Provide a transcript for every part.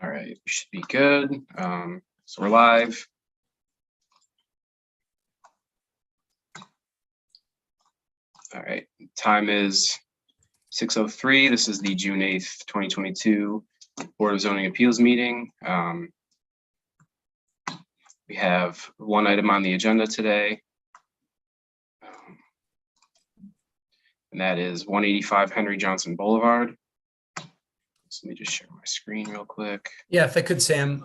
All right, we should be good. So we're live. All right, time is 6:03. This is the June 8th, 2022 Board of Zoning Appeals meeting. We have one item on the agenda today, and that is 185 Henry Johnson Boulevard. So let me just share my screen real quick. Yeah, if I could, Sam,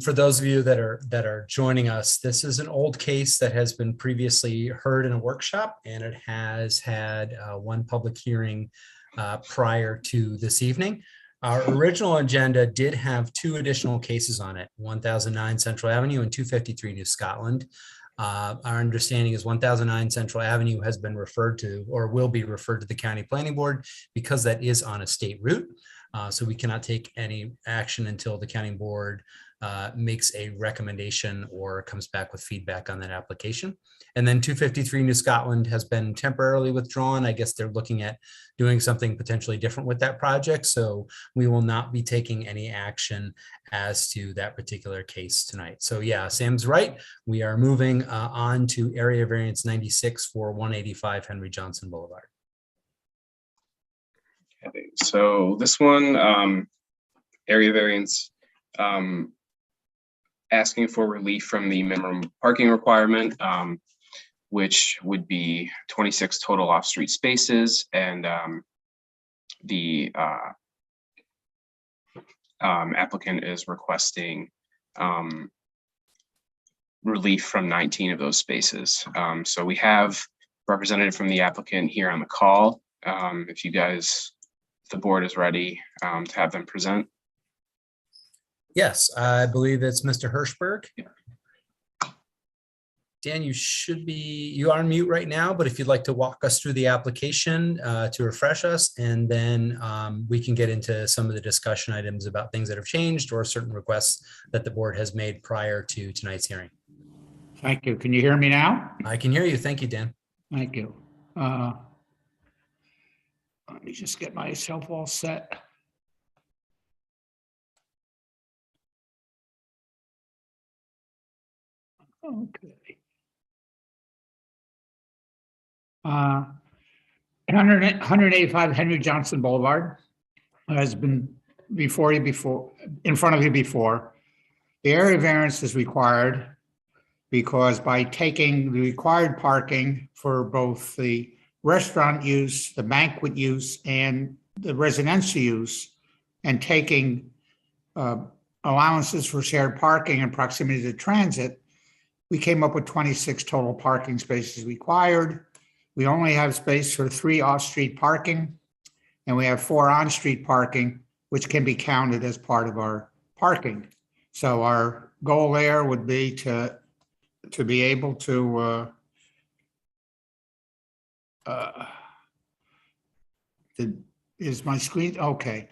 for those of you that are joining us, this is an old case that has been previously heard in a workshop, and it has had one public hearing prior to this evening. Our original agenda did have two additional cases on it, 1009 Central Avenue and 253 New Scotland. Our understanding is 1009 Central Avenue has been referred to or will be referred to the County Planning Board because that is on a state route. So we cannot take any action until the county board makes a recommendation or comes back with feedback on that application. And then 253 New Scotland has been temporarily withdrawn. I guess they're looking at doing something potentially different with that project. So we will not be taking any action as to that particular case tonight. So yeah, Sam's right. We are moving on to area variance 96 for 185 Henry Johnson Boulevard. Okay, so this one, area variance, asking for relief from the minimum parking requirement, which would be 26 total off-street spaces, and the applicant is requesting relief from 19 of those spaces. So we have representative from the applicant here on the call. If you guys, the board is ready to have them present. Yes, I believe it's Mr. Hirschberg. Yeah. Dan, you are on mute right now, but if you'd like to walk us through the application to refresh us, and then we can get into some of the discussion items about things that have changed or certain requests that the board has made prior to tonight's hearing. Thank you. Can you hear me now? I can hear you. Thank you, Dan. Thank you. Let me just get myself all set. Okay. 185 Henry Johnson Boulevard has been in front of you before. The area variance is required because by taking the required parking for both the restaurant use, the banquet use, and the residential use, and taking allowances for shared parking and proximity to transit, we came up with 26 total parking spaces required. We only have space for 3 off-street parking, and we have 4 on-street parking, which can be counted as part of our parking. So our goal there would be to be able to is my screen okay?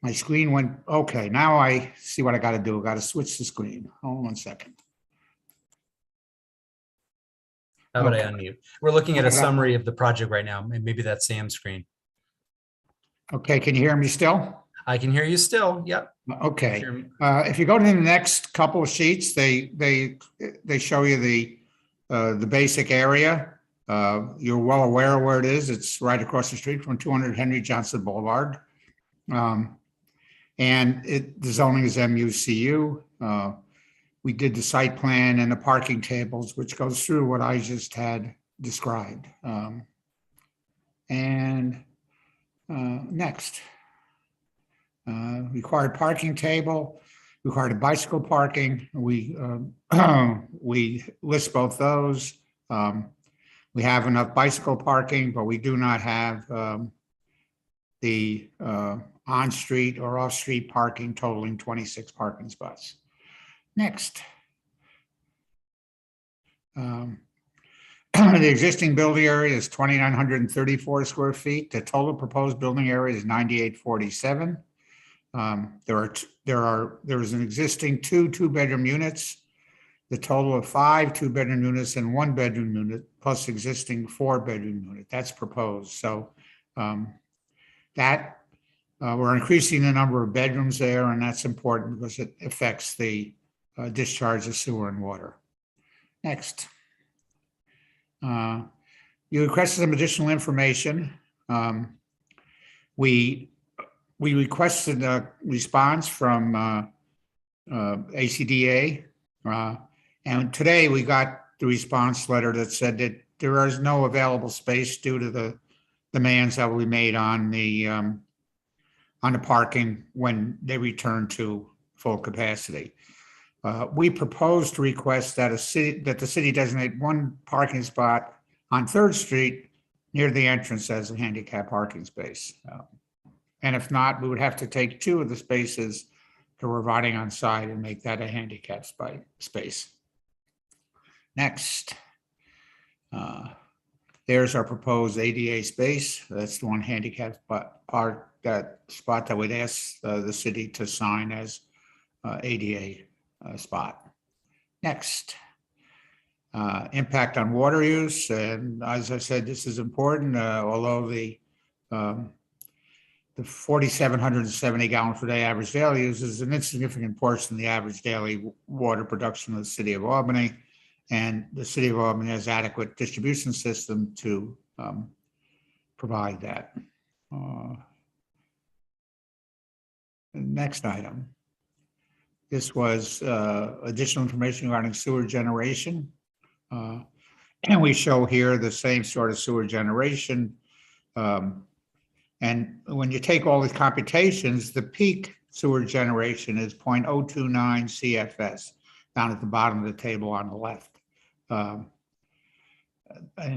My screen went okay. Now I see what I got to do. I got to switch the screen. Hold on 1 second. How about I Okay. unmute? We're looking at a summary of the project right now. Maybe that's Sam's screen. Okay, can you hear me still? I can hear you still. Yep. Okay. Sure. If you go to the next couple of sheets, they show you the basic area. You're well aware of where it is. It's right across the street from 200 Henry Johnson Boulevard. And the zoning is MUCU. We did the site plan and the parking tables, which goes through what I just had described. Next. Required parking table, required bicycle parking. We list both those. We have enough bicycle parking, but we do not have the on-street or off-street parking totaling 26 parking spots. Next. The existing building area is 2,934 square feet. The total proposed building area is 9,847. There is an existing 2 two-bedroom units, the total of 5 two-bedroom units and 1 bedroom unit, plus existing 4-bedroom unit. That's proposed. So that We're increasing the number of bedrooms there, and that's important because it affects the discharge of sewer and water. Next. You requested some additional information. We requested a response from ACDA, and today we got the response letter that said that there is no available space due to the demands that we made on the parking when they return to full capacity. We propose to request that the city designate one parking spot on 3rd Street near the entrance as a handicap parking space. And if not, we would have to take 2 of the spaces that we're providing on site and make that a handicap space. Next. There's our proposed ADA space. That's the one handicap spot that we'd ask the city to sign as ADA spot. Next. Impact on water use, and as I said, this is important. Although the 4,770 gallons per day average daily use is an insignificant portion of the average daily water production of the city of Albany, and the city of Albany has adequate distribution system to provide that. The next item. This was additional information regarding sewer generation. And we show here the same sort of sewer generation. And when you take all these computations, the peak sewer generation is 0.029 CFS down at the bottom of the table on the left. And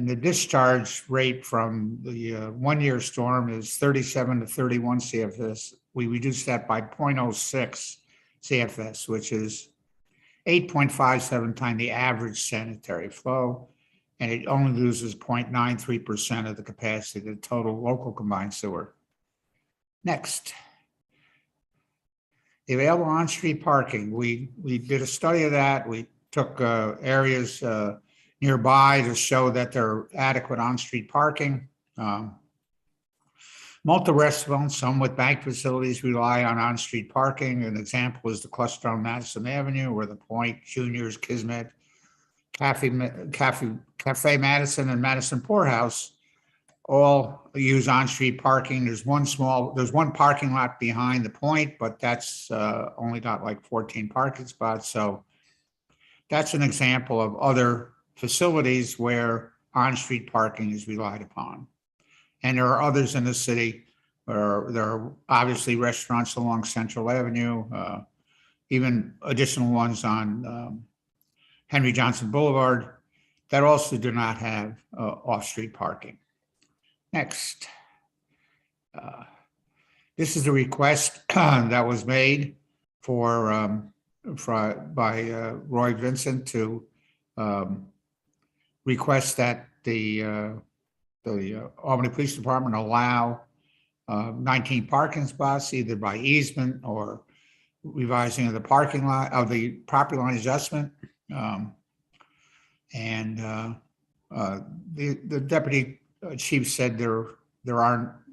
the discharge rate from the 1-year storm is 37 to 31 CFS. We reduced that by 0.06 CFS, which is 8.57 times the average sanitary flow, and it only loses 0.93% of the capacity of the total local combined sewer. Next. The available on-street parking. We did a study of that. We took areas nearby to show that there are adequate on-street parking. Multi-restaurants, some with bank facilities, rely on-street parking. An example is the cluster on Madison Avenue, where the Point, Junior's, Kismet, Cafe Madison, and Madison Poorhouse all use on-street parking. There's one parking lot behind the Point, but that's only got like 14 parking spots. So that's an example of other facilities where on-street parking is relied upon. And there are others in the city. There are obviously restaurants along Central Avenue, even additional ones on Henry Johnson Boulevard that also do not have off-street parking. Next. This is a request that was made by Roy Vincent to request that the Albany Police Department allow 19 parking spots, either by easement or revising of the parking lot of the property line adjustment. The deputy chief said there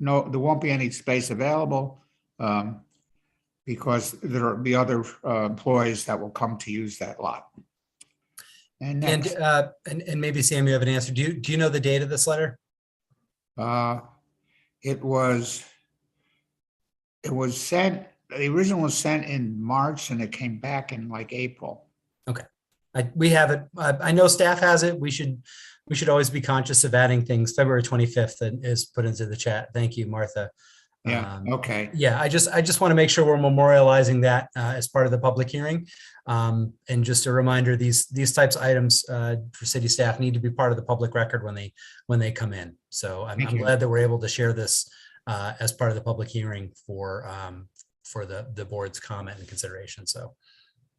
won't be any space available because there will be other employees that will come to use that lot. And maybe Sam, you have an answer. Do you know the date of this letter? It was sent. The original was sent in March, and it came back in like April. Okay, we have it. I know staff has it. We should always be conscious of adding things. February 25th is put into the chat. Thank you, Martha. Yeah. Okay. Yeah, I just want to make sure we're memorializing that as part of the public hearing. And just a reminder, these types of items for city staff need to be part of the public record when they come in. So I'm glad that we're able to share this as part of the public hearing for the board's comment and consideration. So,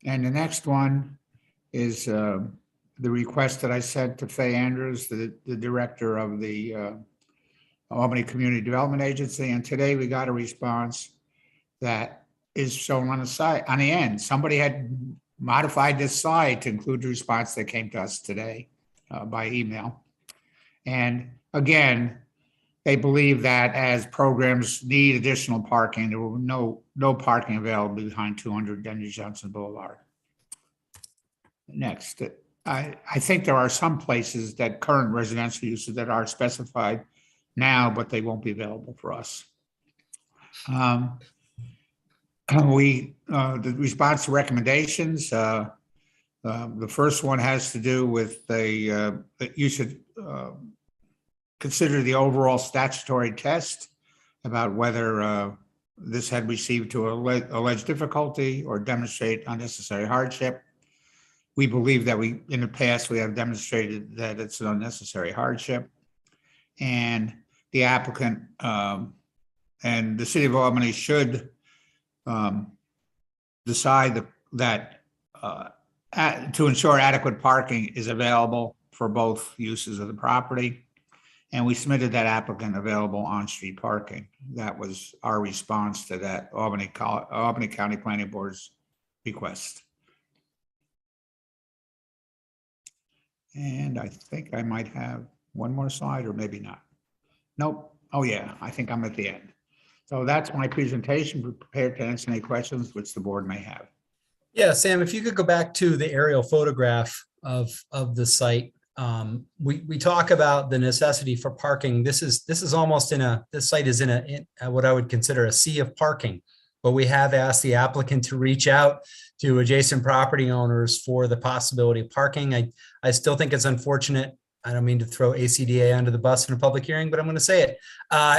and the next one is the request that I sent to Faye Andrews, the director of the Albany Community Development Agency, and today we got a response that is shown on the site on the end. Somebody had modified this slide to include the response that came to us today by email. And again, they believe that as programs need additional parking, there will no parking available behind 200 Denny Johnson Boulevard. Next, I think there are some places that current residential uses that are specified now, but they won't be available for us. The response to recommendations, the first one has to do with that you should consider the overall statutory test about whether this had received to alleged difficulty or demonstrate unnecessary hardship. We believe that in the past, we have demonstrated that it's an unnecessary hardship. And the applicant and the city of Albany should decide that to ensure adequate parking is available for both uses of the property. And we submitted that applicant available on-street parking. That was our response to that Albany County Planning Board's request. And I think I might have one more slide, or maybe not. Nope. Oh yeah, I think I'm at the end. So that's my presentation. We're prepared to answer any questions which the board may have. Yeah, Sam, if you could go back to the aerial photograph of the site. We talk about the necessity for parking. This site is in what I would consider a sea of parking, but we have asked the applicant to reach out to adjacent property owners for the possibility of parking. I still think it's unfortunate. I don't mean to throw ACDA under the bus in a public hearing, but I'm going to say it.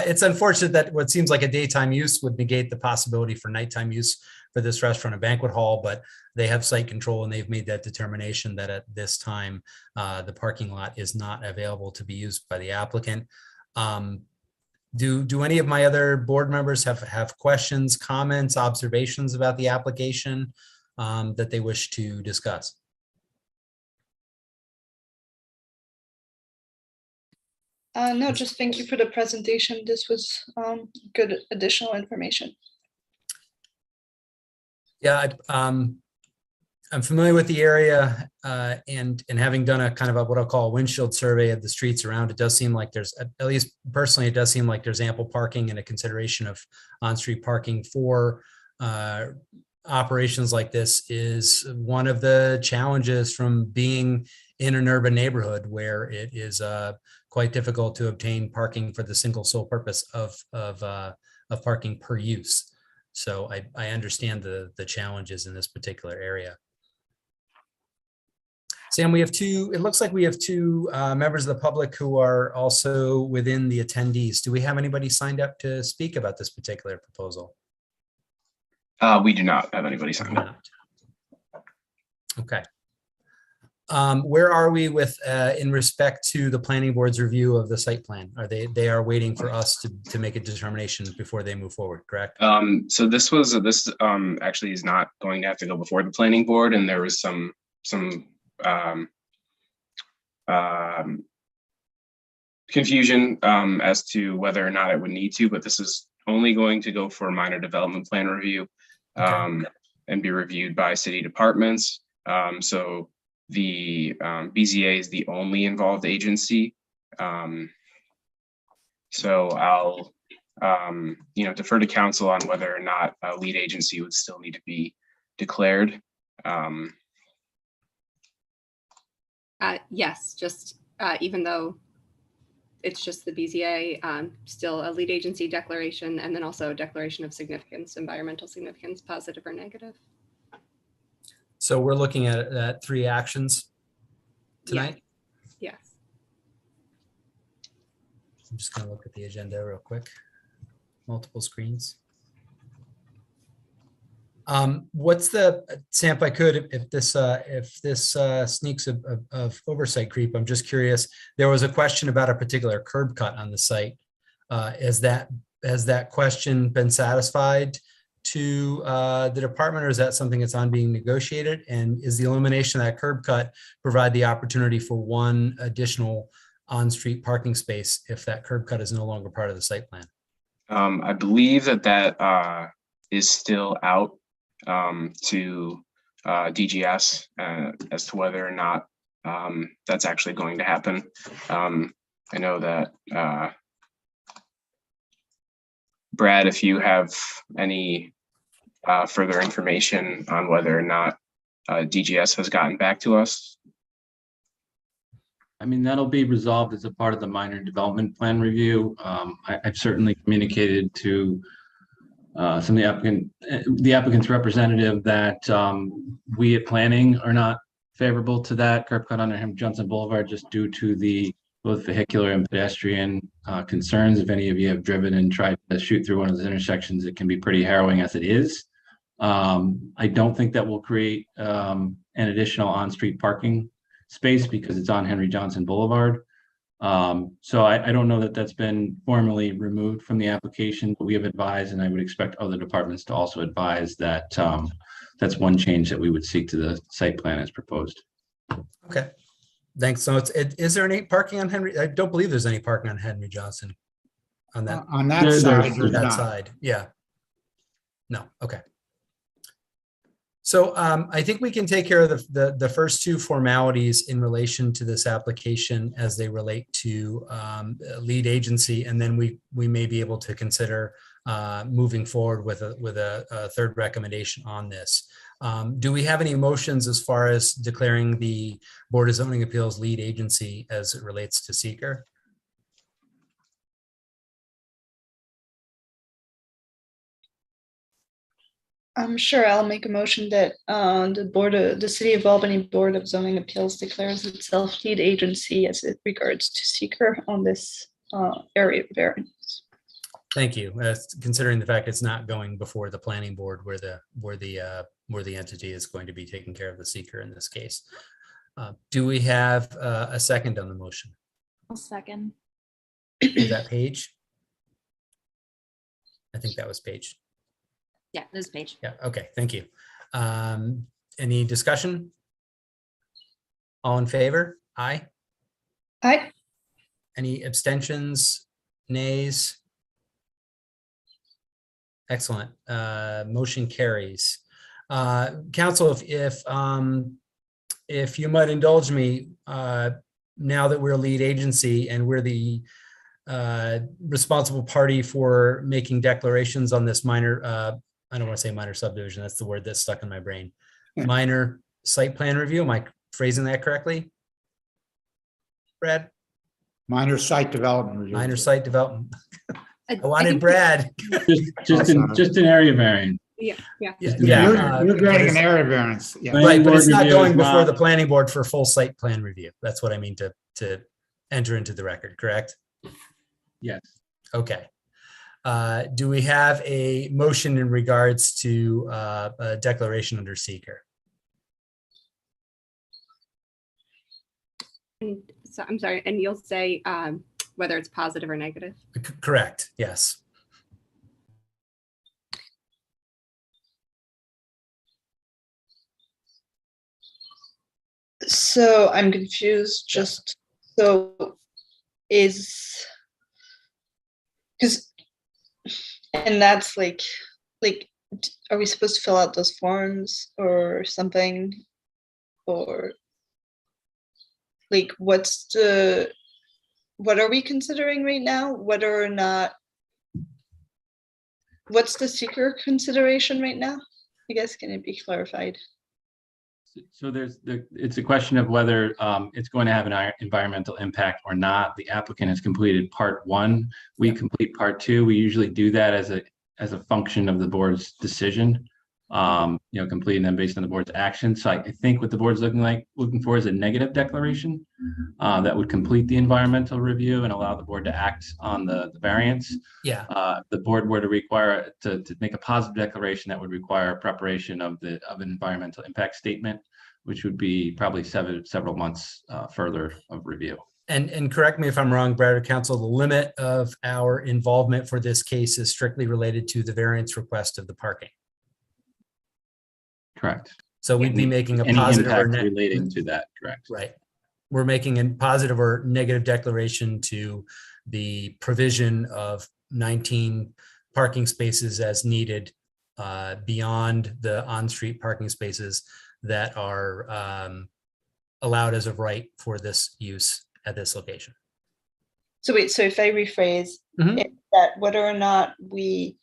It's unfortunate that what seems like a daytime use would negate the possibility for nighttime use for this restaurant and banquet hall, but they have site control and they've made that determination that at this time, the parking lot is not available to be used by the applicant. Do any of my other board members have questions, comments, observations about the application that they wish to discuss? No, just thank you for the presentation. This was good additional information. Yeah, I'm familiar with the area and having done a kind of what I'll call a windshield survey of the streets around, it does seem like there's, at least personally, it does seem like there's ample parking and a consideration of on-street parking for operations like this is one of the challenges from being in an urban neighborhood where it is quite difficult to obtain parking for the single sole purpose of parking per use. So I understand the challenges in this particular area. Sam, it looks like we have two members of the public who are also within the attendees. Do we have anybody signed up to speak about this particular proposal? We do not have anybody signed up. Okay. Where are we with in respect to the planning board's review of the site plan? They are waiting for us to make a determination before they move forward, correct? So this actually is not going to have to go before the planning board, and there was some confusion as to whether or not it would need to, but this is only going to go for a minor development plan review and be reviewed by city departments. So the BZA is the only involved agency. So I'll defer to council on whether or not a lead agency would still need to be declared. Yes, just even though it's just the BZA, still a lead agency declaration, and then also a declaration of significance, environmental significance, positive or negative. So we're looking at 3 actions tonight? Yes. I'm just going to look at the agenda real quick. Multiple screens. What's Sam, if I could, if this sneaks of oversight creep, I'm just curious. There was a question about a particular curb cut on the site. Has that question been satisfied to the department, or is that something that's being negotiated? And is the elimination of that curb cut provide the opportunity for one additional on-street parking space if that curb cut is no longer part of the site plan? I believe that is still out to DGS as to whether or not that's actually going to happen. I know that Brad, if you have any further information on whether or not DGS has gotten back to us. I mean, that'll be resolved as a part of the minor development plan review. I've certainly communicated to some of the applicant's representative that we at planning are not favorable to that curb cut under Johnson Boulevard, just due to the both vehicular and pedestrian concerns. If any of you have driven and tried to shoot through one of those intersections, it can be pretty harrowing as it is. I don't think that will create an additional on-street parking space because it's on Henry Johnson Boulevard. So I don't know that that's been formally removed from the application, but we have advised, and I would expect other departments to also advise that that's one change that we would seek to the site plan as proposed. Okay, thanks. So is there any parking on Henry? I don't believe there's any parking on Henry Johnson on that, On that There's side, there's that not. side. Yeah. No. Okay. So I think we can take care of the first two formalities in relation to this application as they relate to lead agency, and then we may be able to consider moving forward with a third recommendation on this. Do we have any motions as far as declaring the Board of Zoning Appeals lead agency as it relates to seeker? I'm sure I'll make a motion that the City of Albany Board of Zoning Appeals declares itself lead agency as it regards to seeker on this area variance. Thank you. Considering the fact it's not going before the planning board where the entity is going to be taking care of the seeker in this case. Do we have a second on the motion? I'll second. Is that Paige? I think that was Paige. Yeah, this page. Yeah, okay, thank you. Any discussion? All in favor? Aye. Aye. Any abstentions? Nays? Excellent. Motion carries. Council, if you might indulge me, now that we're lead agency and we're the responsible party for making declarations on this minor, I don't want to say minor subdivision, that's the word that's stuck in my brain. Minor site plan review, am I phrasing that correctly? Brad? Minor site development review. Minor site development. I I wanted think- Brad. Just an area variance. Yeah, yeah. You're granting an area variance. Yeah. Right, but it's Board not review going is before not- the planning board for full site plan review. That's what I mean to enter into the record, correct? Yes. Okay. Do we have a motion in regards to a declaration under seeker? And so I'm sorry, and you'll say whether it's positive or negative. Correct, yes. So I'm confused, just so because, and that's like, are we supposed to fill out those forms or something? Or like, what are we considering right now? Whether or not, what's the seeker consideration right now? I guess, can it be clarified? So it's a question of whether it's going to have an environmental impact or not. The applicant has completed part one. We complete part two. We usually do that as a function of the board's decision. Completing them based on the board's action. So I think what the board's looking for is a negative declaration that would complete the environmental review and allow the board to act on the variance. Yeah. The board were to require to make a positive declaration that would require preparation of an environmental impact statement, which would be probably several months further of review. And correct me if I'm wrong, Brad or Council, the limit of our involvement for this case is strictly related to the variance request of the parking. Correct. So we'd be making a Any positive or impact relating to that, correct? right. We're making a positive or negative declaration to the provision of 19 parking spaces as needed beyond the on-street parking spaces that are allowed as of right for this use at this location. So wait, so if I rephrase, Mhm. that whether or not we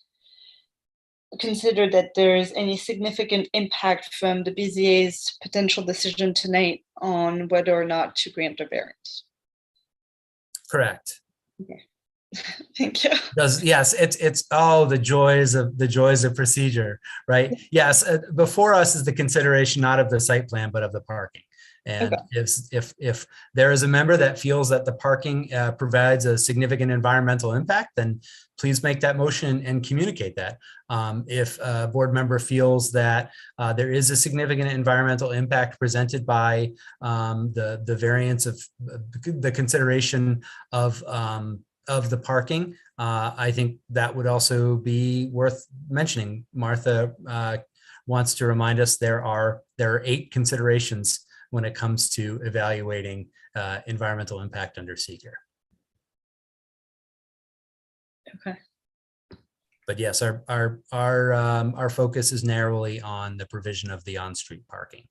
consider that there is any significant impact from the BZA's potential decision tonight on whether or not to grant a variance. Correct. Thank you. Yes, it's the joys of procedure, right? Yes, before us is the consideration not of the site plan but of the parking. And if there is a member that feels that the parking provides a significant environmental impact, then please make that motion and communicate that. If a board member feels that there is a significant environmental impact presented by the variance of the consideration of the parking, I think that would also be worth mentioning. Martha wants to remind us there are 8 considerations when it comes to evaluating environmental impact under seeker. Okay. But yes, our focus is narrowly on the provision of the on-street parking.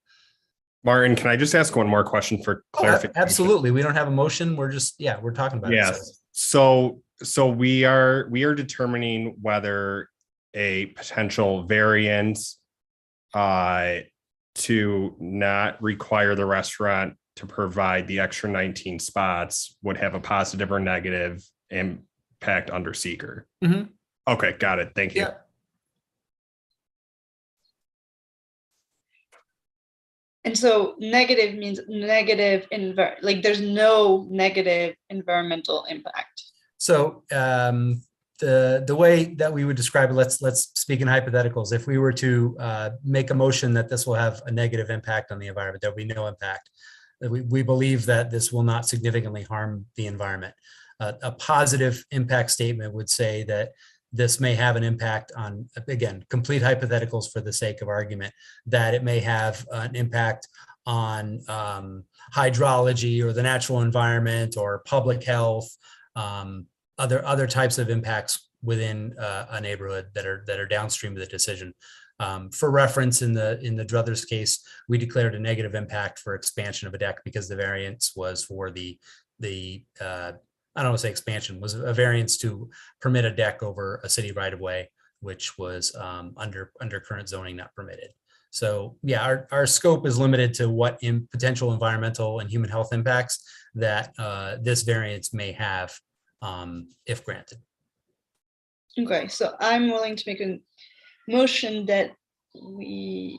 Martin, can I just ask one more question for clarification? Absolutely. We don't have a motion. We're just, we're talking about it. Yes. So we are determining whether a potential variance to not require the restaurant to provide the extra 19 spots would have a positive or negative impact under seeker. Mhm. Okay, got it. Thank you. Yeah. And so negative means negative, like there's no negative environmental impact. So the way that we would describe it, let's speak in hypotheticals. If we were to make a motion that this will have a negative impact on the environment, there'll be no impact. We believe that this will not significantly harm the environment. A positive impact statement would say that this may have an impact on, again, complete hypotheticals for the sake of argument, that it may have an impact on hydrology or the natural environment or public health, other types of impacts within a neighborhood that are downstream of the decision. For reference, in the Druthers case, we declared a negative impact for expansion of a deck because the variance was for the I don't want to say expansion, was a variance to permit a deck over a city right of way, which was under current zoning not permitted. So yeah, our scope is limited to what potential environmental and human health impacts that this variance may have if granted. Okay, so I'm willing to make a motion that we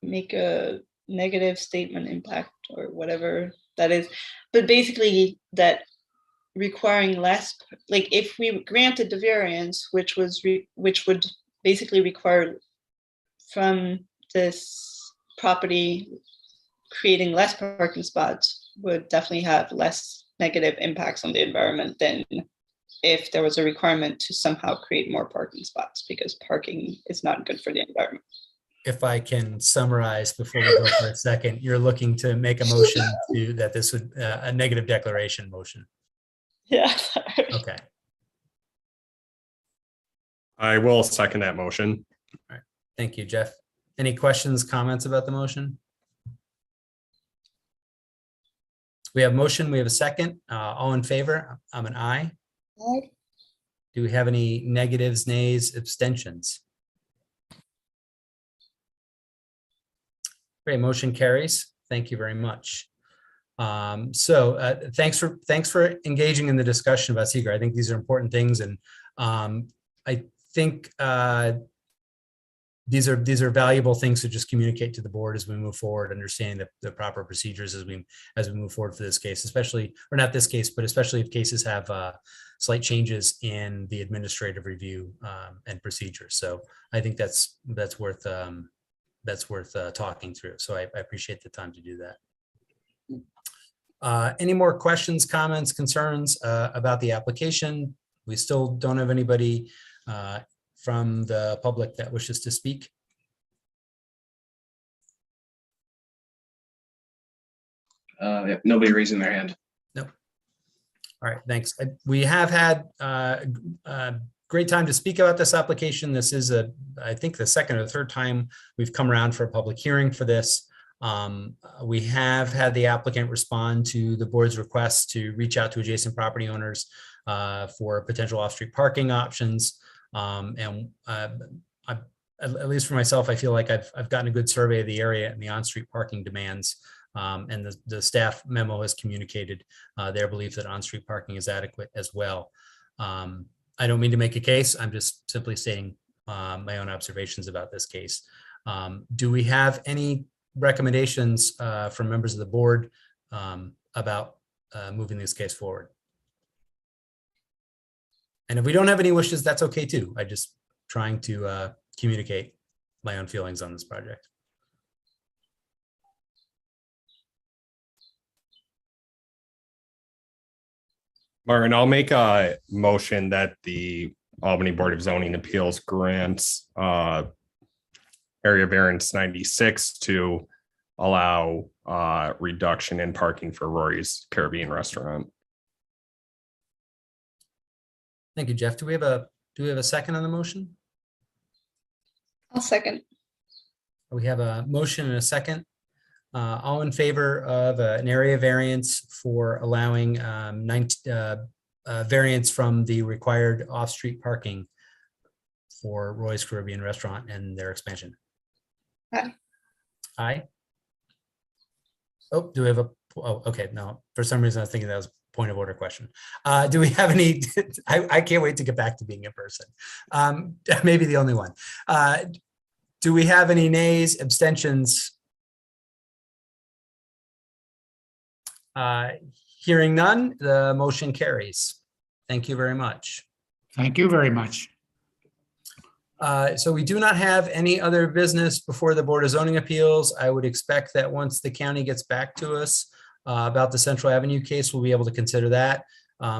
make a negative statement impact or whatever that is, but basically that requiring less, like if we granted the variance, which would basically require from this property creating less parking spots, would definitely have less negative impacts on the environment than if there was a requirement to somehow create more parking spots, because parking is not good for the environment. If I can summarize before we go for a second, you're looking to make a motion that this would a negative declaration motion. Yeah. Okay. I will second that motion. All right. Thank you, Jeff. Any questions, comments about the motion? We have motion. We have a second. All in favor? I'm an aye. Aye. Do we have any negatives, nays, abstentions? Great, motion carries. Thank you very much. Thanks for engaging in the discussion about seeker. I think these are important things, and I think these are valuable things to just communicate to the board as we move forward, understanding the proper procedures as we move forward for this case, especially, or not this case, but especially if cases have slight changes in the administrative review and procedures. So I think that's worth talking through. So I appreciate the time to do that. Any more questions, comments, concerns about the application? We still don't have anybody from the public that wishes to speak. Nobody raising their hand. No. All right, thanks. We have had great time to speak about this application. This is I think the second or third time we've come around for a public hearing for this. We have had the applicant respond to the board's request to reach out to adjacent property owners for potential off-street parking options. At least for myself, I feel like I've gotten a good survey of the area and the on-street parking demands. And the staff memo has communicated their belief that on-street parking is adequate as well. I don't mean to make a case. I'm just simply stating my own observations about this case. Do we have any recommendations from members of the board about moving this case forward? And if we don't have any wishes, that's okay too. I just trying to communicate my own feelings on this project. Martin, I'll make a motion that the Albany Board of Zoning Appeals grants area variance 96 to allow reduction in parking for Rory's Caribbean Restaurant. Thank you, Jeff. Do we have a second on the motion? I'll second. We have a motion and a second. All in favor of an area variance for allowing variance from the required off-street parking for Roy's Caribbean Restaurant and their expansion? Aye. Aye. Oh, do we have a, oh, okay, no, for some reason I was thinking that was a point of order question. Do we have any, I can't wait to get back to being in person. Maybe the only one. Do we have any nays, abstentions? Hearing none, the motion carries. Thank you very much. Thank you very much. So we do not have any other business before the Board of Zoning Appeals. I would expect that once the county gets back to us about the Central Avenue case, we'll be able to consider that.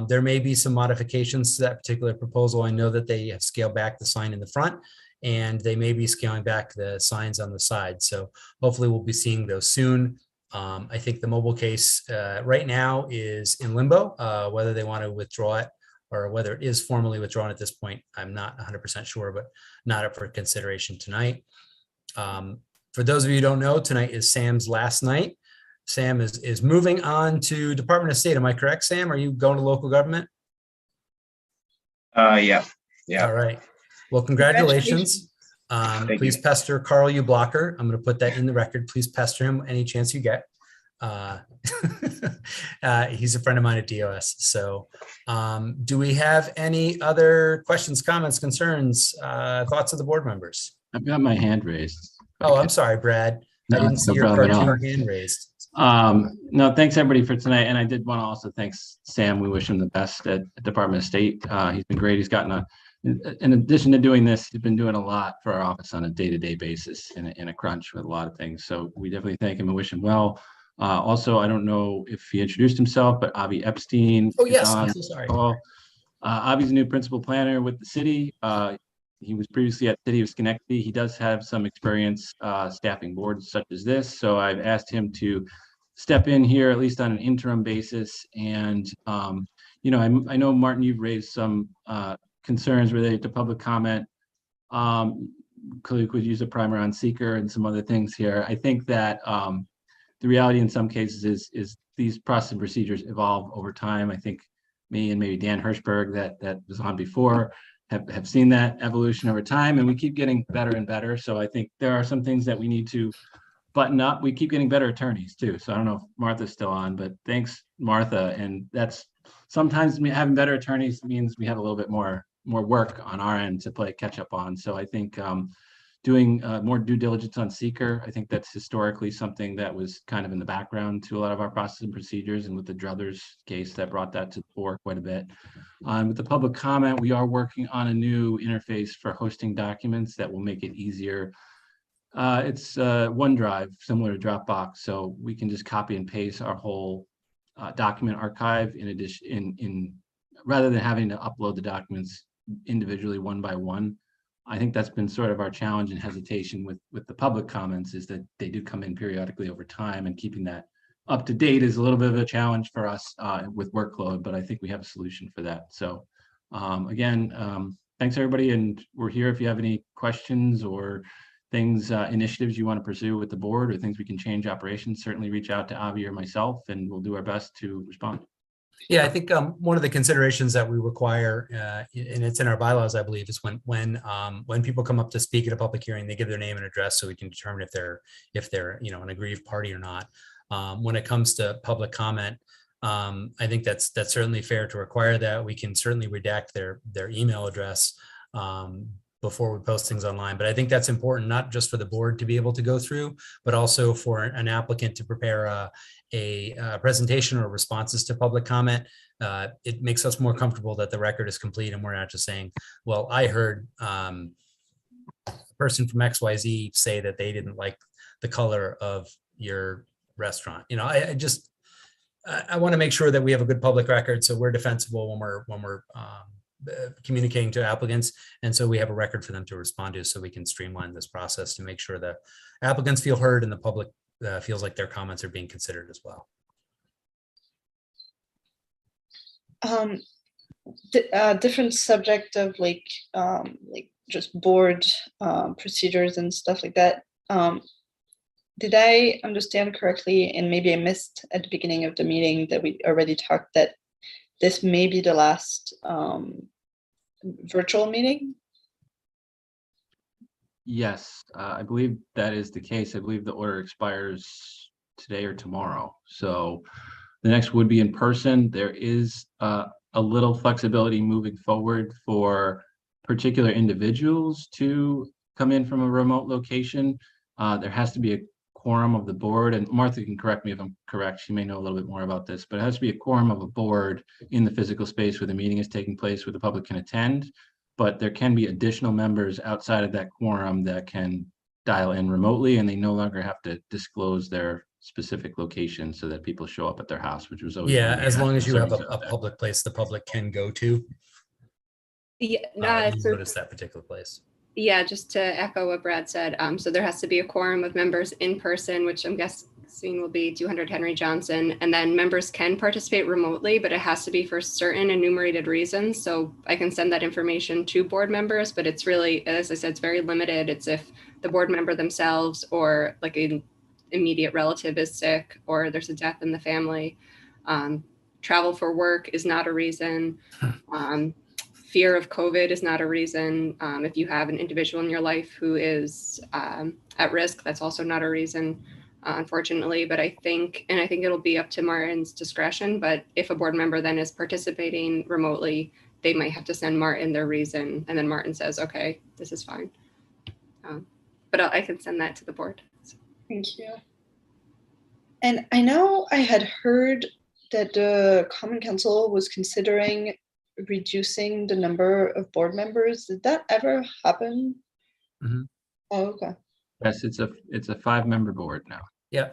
There may be some modifications to that particular proposal. I know that they have scaled back the sign in the front and they may be scaling back the signs on the side. So hopefully we'll be seeing those soon. I think the mobile case right now is in limbo, whether they want to withdraw it or whether it is formally withdrawn at this point. I'm not 100% sure, but not up for consideration tonight. For those of you who don't know, tonight is Sam's last night. Sam is moving on to Department of State. Am I correct, Sam? Are you going to local government? Yeah. All right. Well, congratulations. Please pester Carl U. Blocker. I'm going to put that in the record. Please pester him any chance you get. He's a friend of mine at DOS. So do we have any other questions, comments, concerns, thoughts of the board members? I've got my hand raised. Oh, I'm sorry, Brad. I didn't see your hand raised. No, thanks everybody for tonight. And I did want to also thank Sam. We wish him the best at Department of State. He's been great. He's gotten in addition to doing this, he's been doing a lot for our office on a day-to-day basis in a crunch with a lot of things. So we definitely thank him and wish him well. Also, I don't know if he introduced himself, but Avi Epstein. Oh, yes. I'm so sorry. Avi's a new principal planner with the city. He was previously at the City of Schenectady. He does have some experience staffing boards such as this. So I've asked him to step in here, at least on an interim basis. And, you know, I know, Martin, you've raised some concerns related to public comment. Clearly could use a primer on seeker and some other things here. I think that the reality in some cases is these process and procedures evolve over time. I think me and maybe Dan Hirschberg that was on before have seen that evolution over time, and we keep getting better and better. So I think there are some things that we need to button up. We keep getting better attorneys too. So I don't know if Martha's still on, but thanks, Martha. And that's sometimes having better attorneys means we have a little bit more work on our end to play catch up on. So I think doing more due diligence on seeker, I think that's historically something that was kind of in the background to a lot of our process and procedures, and with the Druthers case that brought that to the fore quite a bit. With the public comment, we are working on a new interface for hosting documents that will make it easier. It's OneDrive, similar to Dropbox, so we can just copy and paste our whole document archive in addition, rather than having to upload the documents individually one by one. I think that's been sort of our challenge and hesitation with the public comments, is that they do come in periodically over time, and keeping that up to date is a little bit of a challenge for us with workload, but I think we have a solution for that. So again, thanks everybody. And we're here if you have any questions or things, initiatives you want to pursue with the board, or things we can change operations, certainly reach out to Avi or myself, and we'll do our best to respond. Yeah, I think one of the considerations that we require, and it's in our bylaws, I believe, is when people come up to speak at a public hearing, they give their name and address so we can determine if they're an aggrieved party or not. When it comes to public comment, I think that's certainly fair to require that. We can certainly redact their email address before we post things online. But I think that's important, not just for the board to be able to go through, but also for an applicant to prepare a presentation or responses to public comment. It makes us more comfortable that the record is complete and we're not just saying, well, I heard a person from XYZ say that they didn't like the color of your restaurant. I want to make sure that we have a good public record, so we're defensible when we're communicating to applicants, and so we have a record for them to respond to, so we can streamline this process to make sure that applicants feel heard and the public feels like their comments are being considered as well. Different subject of like just board procedures and stuff like that. Did I understand correctly, and maybe I missed at the beginning of the meeting that we already talked that this may be the last virtual meeting? Yes, I believe that is the case. I believe the order expires today or tomorrow. So the next would be in person. There is a little flexibility moving forward for particular individuals to come in from a remote location. There has to be a quorum of the board, and Martha can correct me if I'm correct. She may know a little bit more about this, but it has to be a quorum of a board in the physical space where the meeting is taking place, where the public can attend. But there can be additional members outside of that quorum that can dial in remotely, and they no longer have to disclose their specific location so that people show up at their house, which was always. Yeah, as long as you have a public place the public can go to. Yeah, so notice that particular place. yeah, just to echo what Brad said, so there has to be a quorum of members in person, which I'm guessing will be 200 Henry Johnson, and then members can participate remotely, but it has to be for certain enumerated reasons. So I can send that information to board members, but it's really, as I said, it's very limited. It's if the board member themselves or like an immediate relative is sick or there's a death in the family. Travel for work is not a reason. Fear of COVID is not a reason. If you have an individual in your life who is at risk, that's also not a reason, unfortunately. But I think it'll be up to Martin's discretion. But if a board member then is participating remotely, they might have to send Martin their reason. And then Martin says, okay, this is fine. But I can send that to the board. Thank you. And I know I had heard that the Common Council was considering reducing the number of board members. Did that ever happen? Mm-hmm. Oh, okay. Yes, it's a 5-member board now. Yeah.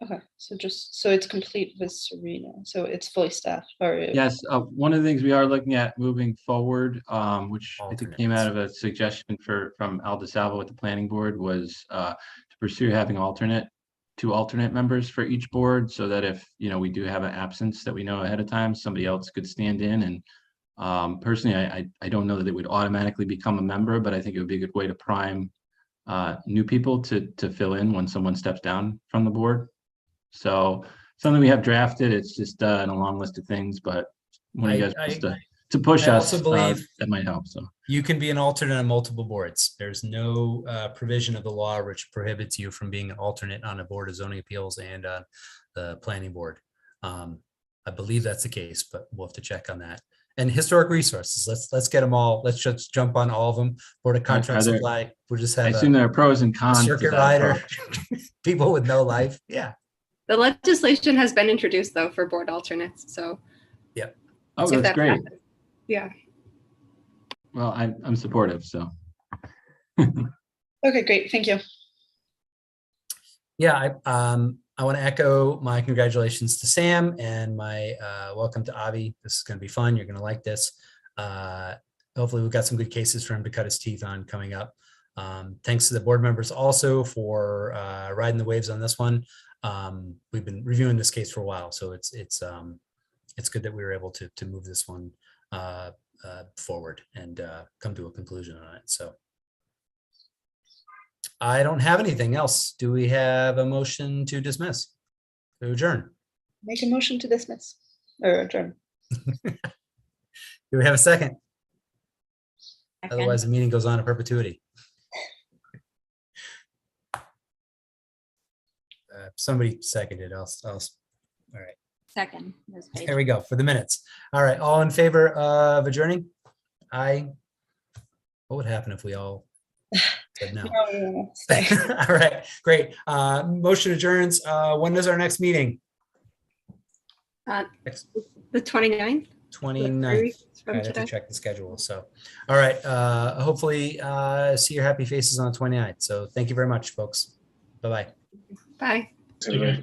Okay. So it's complete with Serena. So it's fully staffed. Or Yes, one of the things we are looking at moving forward, which I think came out of a suggestion from Al DeSalvo with the planning board, was to pursue having two alternate members for each board, so that if we do have an absence that we know ahead of time, somebody else could stand in. And personally, I don't know that it would automatically become a member, but I think it would be a good way to prime new people to fill in when someone steps down from the board. So something we have drafted. It's just in a long list of things, but when you guys wants to push us, that might help. So you can be an alternate on multiple boards. There's no provision of the law which prohibits you from being an alternate on a board of zoning appeals and on the planning board. I believe that's the case, but we'll have to check on that. And historic resources. Let's get them all. Let's just jump on all of them. Board of Contract Supply. We'll just have. I assume there are pros and cons. Circuit rider. People with no life. Yeah. The legislation has been introduced though for board alternates. So. Yeah. Oh, that's great. Happens. Yeah. Well, I'm supportive. So. Okay, great. Thank you. Yeah, I want to echo my congratulations to Sam and my welcome to Avi. This is going to be fun. You're going to like this. Hopefully we've got some good cases for him to cut his teeth on coming up. Thanks to the board members also for riding the waves on this one. We've been reviewing this case for a while, so it's good that we were able to move this one forward and come to a conclusion on it. So I don't have anything else. Do we have a motion to dismiss, to adjourn? Make a motion to dismiss or adjourn. Do we have a second? Second. Otherwise, the meeting goes on in perpetuity. Somebody seconded. All right. Second, Ms. Page. There we go for the minutes. All right. All in favor of adjourning? Aye. What would happen if we all said no? No, stay. All right, great. Motion adjourns. When is our next meeting? Next The 29th? 29th. From I have to today. check the schedule. So, all right. Hopefully see your happy faces on the 29th. So thank you very much, folks. Bye-bye. Bye. So,